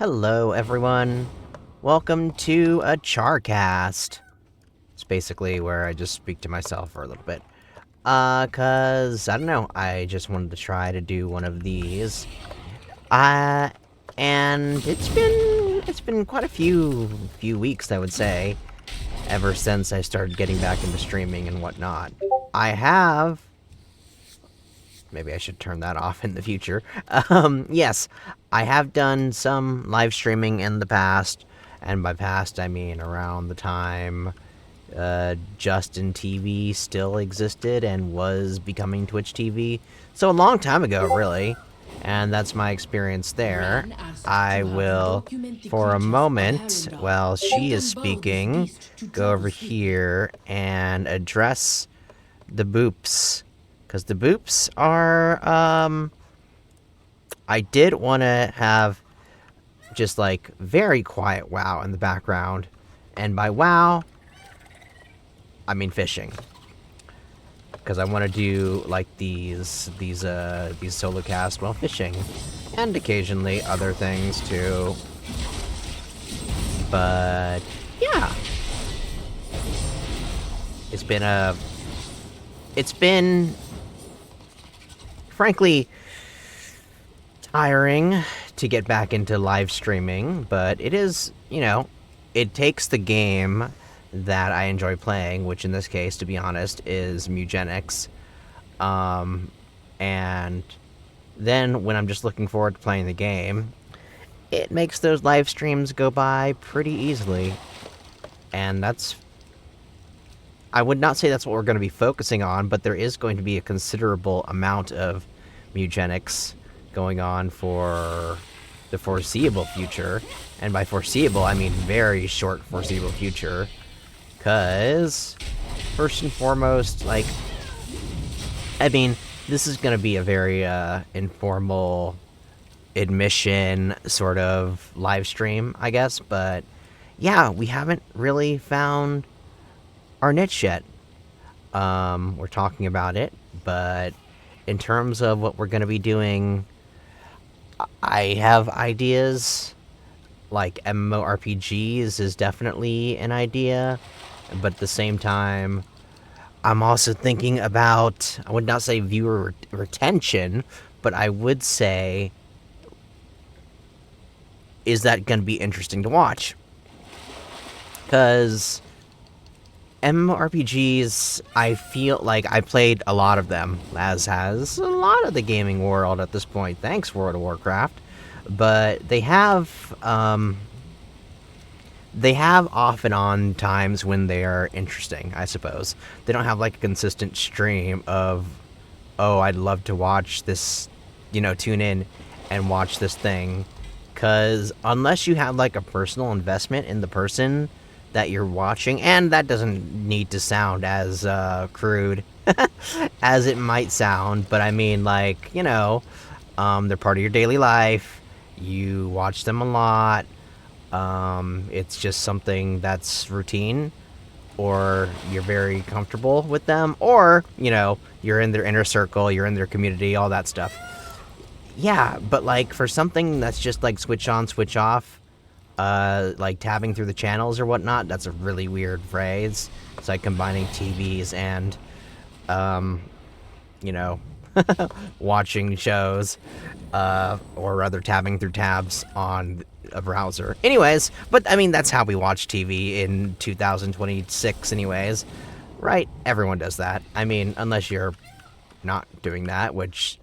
Hello, everyone. Welcome to a Charcast. It's basically where I just speak to myself for a little bit. Cause, I don't know, I just wanted to try to do one of these. And it's been quite a few weeks, I would say, ever since I started getting back into streaming and whatnot. Maybe I should turn that off in the future. Yes, I have done some live streaming in the past, and by past I mean around the time Justin TV still existed and was becoming Twitch TV. So a long time ago, really. And that's my experience there. I will, for a moment, while she is speaking, go over here and address the boops. Because the boops are, I did want to have just, like, very quiet WoW in the background. And by WoW, I mean fishing. Because I want to do, like, these solo casts while fishing. And occasionally other things, too. But, yeah. It's been frankly tiring to get back into live streaming, but it is, it takes the game that I enjoy playing, which in this case, to be honest, is Mugenics. And then when I'm just looking forward to playing the game, it makes those live streams go by pretty easily. And I would not say that's what we're going to be focusing on, but there is going to be a considerable amount of Mugenics going on for the foreseeable future. And by foreseeable, I mean very short foreseeable future. Because, first and foremost, like, I mean, this is going to be a very informal admission sort of live stream, I guess. But, yeah, we haven't really found our niche yet. We're talking about it, but in terms of what we're going to be doing, I have ideas. Like MMORPGs is definitely an idea, but at the same time, I'm also thinking about, I would not say viewer retention, but I would say, is that going to be interesting to watch? Because MMORPGs, I feel like I played a lot of them, as has a lot of the gaming world at this point. Thanks, World of Warcraft. But they have off and on times when they are interesting, I suppose. They don't have like a consistent stream of, oh, I'd love to watch this, tune in and watch this thing. Because unless you have like a personal investment in the person that you're watching, and that doesn't need to sound as crude as it might sound, but I mean, like, they're part of your daily life, you watch them a lot, it's just something that's routine, or you're very comfortable with them, or, you're in their inner circle, you're in their community, all that stuff. Yeah, but like, for something that's just like switch on, switch off, like tabbing through the channels or whatnot, that's a really weird phrase. It's like combining TVs and, watching shows, or rather tabbing through tabs on a browser. Anyways, but I mean, that's how we watch TV in 2026 anyways, right? Everyone does that. I mean, unless you're not doing that, which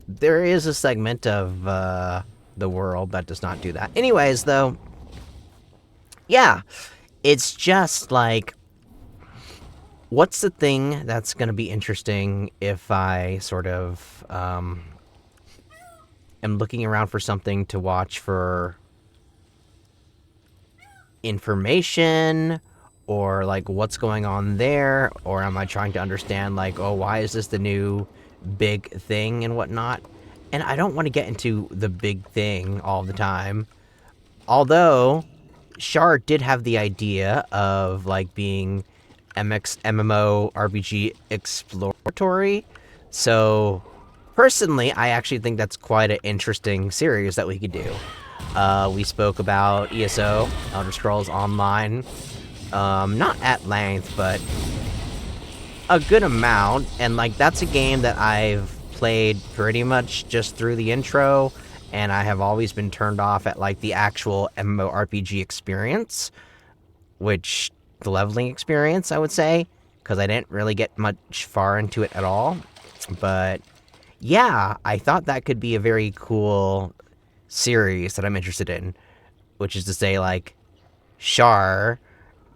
there is a segment of, the world that does not do that. Anyways, though, yeah, it's just like, what's the thing that's going to be interesting if I sort of am looking around for something to watch for information, or like what's going on there, or am I trying to understand like, oh, why is this the new big thing and whatnot? And I don't want to get into the big thing all the time. Although, Char did have the idea of, like, being MMORPG exploratory. So, personally, I actually think that's quite an interesting series that we could do. We spoke about ESO, Elder Scrolls Online, not at length, but a good amount, and like that's a game that I've played pretty much just through the intro, and I have always been turned off at like the actual MMORPG experience, which the leveling experience, I would say, because I didn't really get much far into it at all. But yeah, I thought that could be a very cool series that I'm interested in, which is to say, like, Char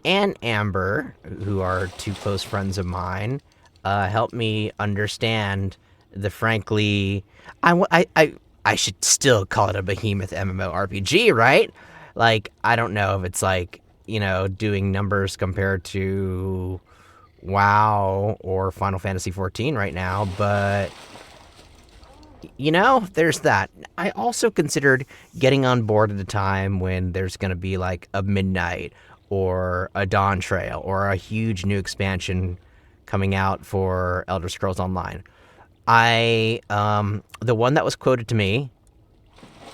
and Amber, who are two close friends of mine, helped me understand the frankly, I should still call it a behemoth MMORPG, right? Like, I don't know if it's like, doing numbers compared to WoW or Final Fantasy XIV right now, but there's that. I also considered getting on board at a time when there's going to be like a Midnight or a Dawn Trail or a huge new expansion coming out for Elder Scrolls Online. The one that was quoted to me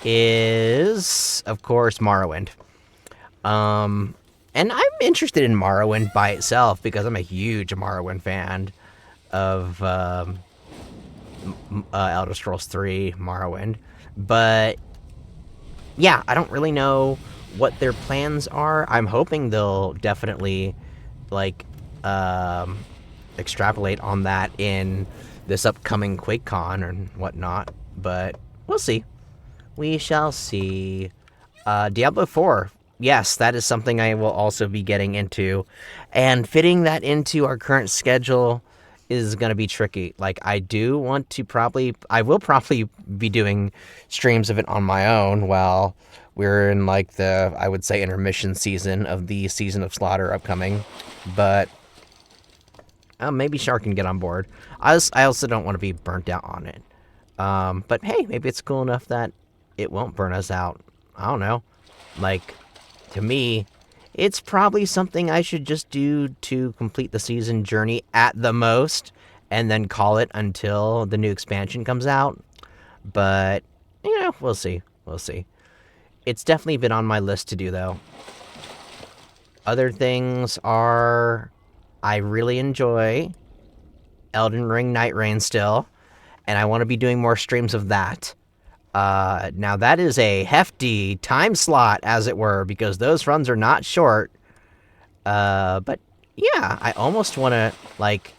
is, of course, Morrowind. And I'm interested in Morrowind by itself because I'm a huge Morrowind fan of Elder Scrolls 3 Morrowind. But yeah, I don't really know what their plans are. I'm hoping they'll definitely like extrapolate on that in this upcoming QuakeCon or whatnot. But we'll see. We shall see. Diablo 4. Yes, that is something I will also be getting into. And fitting that into our current schedule is going to be tricky. Like, I will probably be doing streams of it on my own while we're in, like, the, I would say, intermission season of the Season of Slaughter upcoming. But maybe Char can get on board. I also don't want to be burnt out on it. But hey, maybe it's cool enough that it won't burn us out. I don't know. Like, to me, it's probably something I should just do to complete the season journey at the most, and then call it until the new expansion comes out. But, we'll see. We'll see. It's definitely been on my list to do, though. Other things are, I really enjoy Elden Ring Night Rain still, and I want to be doing more streams of that. Now that is a hefty time slot, as it were, because those runs are not short. But yeah, I almost want to, like,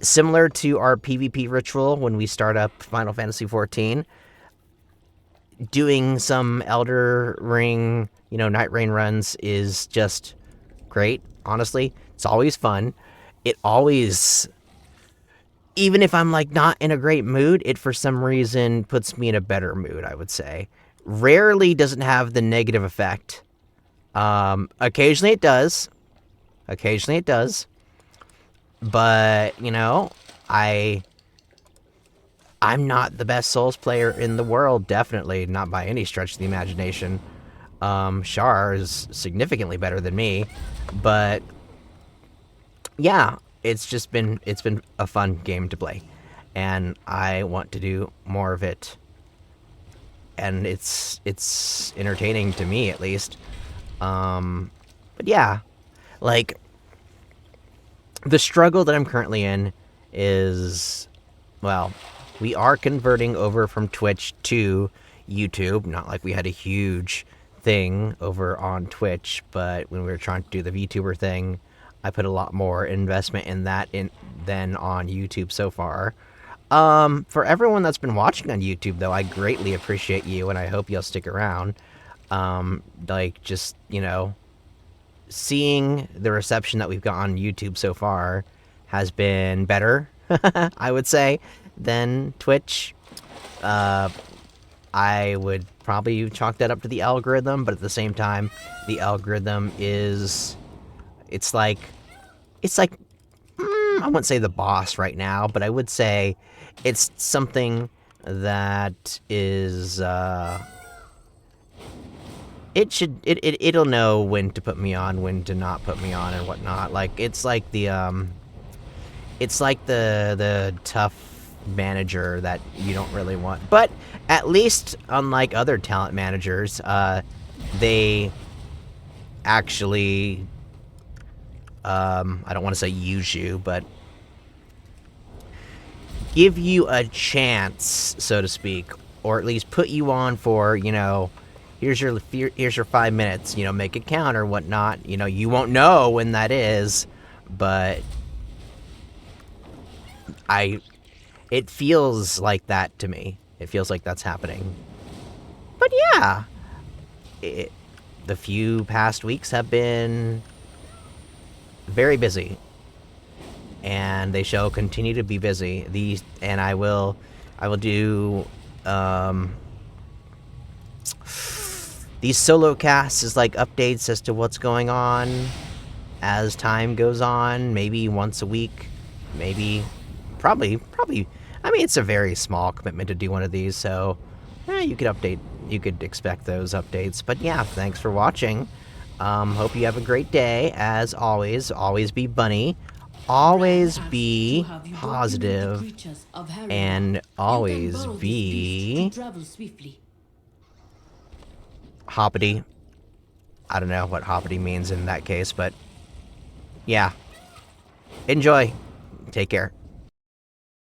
similar to our PvP ritual when we start up Final Fantasy XIV, doing some Elder Ring, Night Rain runs is just great, honestly. It's always fun. It always, even if I'm, like, not in a great mood, it for some reason puts me in a better mood, I would say. Rarely does it have the negative effect. Occasionally it does. Occasionally it does. But, I'm not the best Souls player in the world, definitely, not by any stretch of the imagination. Char is significantly better than me, but yeah, it's been a fun game to play, and I want to do more of it. And it's entertaining to me, at least. But yeah, like, the struggle that I'm currently in is, well, we are converting over from Twitch to YouTube. Not like we had a huge thing over on Twitch, but when we were trying to do the VTuber thing, I put a lot more investment in that than on YouTube so far. For everyone that's been watching on YouTube, though, I greatly appreciate you, and I hope you'll stick around. Like, just, seeing the reception that we've got on YouTube so far has been better, I would say, than Twitch. I would probably chalk that up to the algorithm, but at the same time, the algorithm is, it's like, I wouldn't say the boss right now, but I would say it's something that is, it'll know when to put me on, when to not put me on, and whatnot. Like, it's like the tough manager that you don't really want. But at least, unlike other talent managers, they actually, I don't want to say use you, but give you a chance, so to speak, or at least put you on for, here's your 5 minutes, make it count or whatnot. You won't know when that is, but it feels like that to me. It feels like that's happening. But yeah, the few past weeks have been very busy, and they shall continue to be busy. And I will do these solo casts as like updates as to what's going on as time goes on. Maybe once a week, maybe, probably. I mean, it's a very small commitment to do one of these, so you could expect those updates. But yeah, thanks for watching. Hope you have a great day. As always be bunny. Always be positive, and always be hoppity. I don't know what hoppity means in that case, but yeah. Enjoy. Take care.